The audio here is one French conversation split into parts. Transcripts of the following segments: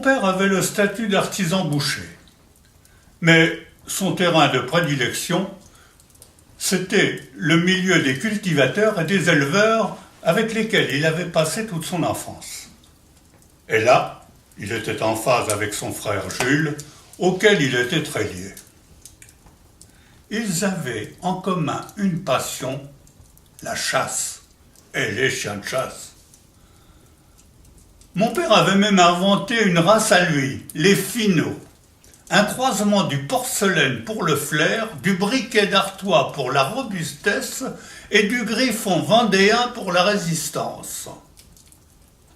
père avait le statut d'artisan boucher. Mais son terrain de prédilection, c'était le milieu des cultivateurs et des éleveurs avec lesquels il avait passé toute son enfance. Et là, il était en phase avec son frère Jules, auquel il était très lié. Ils avaient en commun une passion, la chasse et les chiens de chasse. Mon père avait même inventé une race à lui, les Finauds, un croisement du porcelaine pour le flair, du briquet d'Artois pour la robustesse et du griffon vendéen pour la résistance.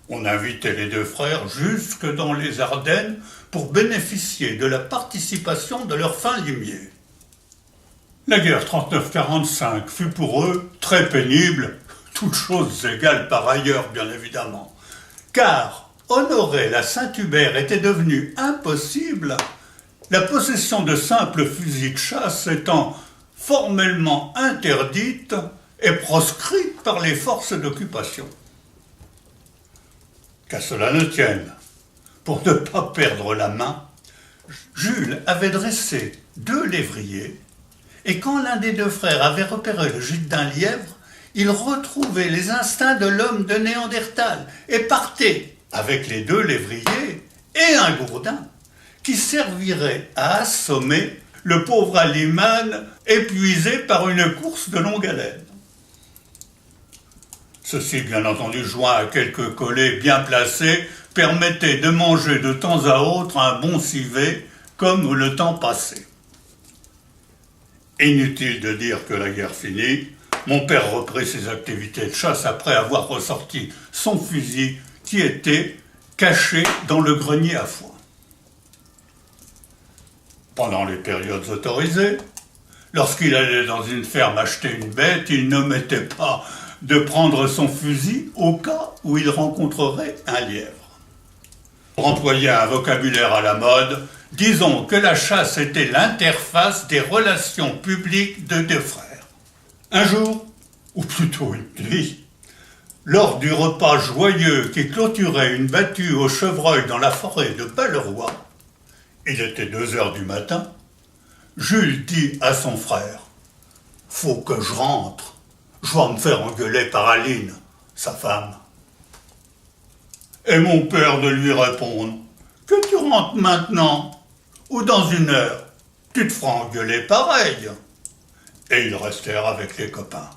On invitait les deux frères jusque dans les Ardennes pour bénéficier de la participation de leur fin limier. La guerre 39-45 fut pour eux très pénible, toutes choses égales par ailleurs bien évidemment, car honorer la Saint-Hubert était devenu impossible, la possession de simples fusils de chasse étant formellement interdite et proscrite par les forces d'occupation. Qu'à cela ne tienne, pour ne pas perdre la main, Jules avait dressé 2 lévriers, et quand l'un des 2 frères avait repéré le gîte d'un lièvre, il retrouvait les instincts de l'homme de Néandertal et partait avec les 2 lévriers et un gourdin qui servirait à assommer le pauvre Aliman épuisé par une course de longue haleine. Ceci, bien entendu, joint à quelques collets bien placés, permettait de manger de temps à autre un bon civet, comme le temps passé. Inutile de dire que la guerre finie, mon père reprit ses activités de chasse après avoir ressorti son fusil qui était caché dans le grenier à foin. Pendant les périodes autorisées, lorsqu'il allait dans une ferme acheter une bête, il n'omettait pas de prendre son fusil au cas où il rencontrerait un lièvre. Pour employer un vocabulaire à la mode, disons que la chasse était l'interface des relations publiques de 2 frères. Un jour, ou plutôt une nuit, lors du repas joyeux qui clôturait une battue au chevreuil dans la forêt de Balleroy, il était 2 heures du matin, Jules dit à son frère « Faut que je rentre, je vais me faire engueuler par Aline, sa femme. » Et mon père de lui répondre « Que tu rentres maintenant ou dans 1 heure, tu te feras engueuler pareil. » Et ils restèrent avec les copains.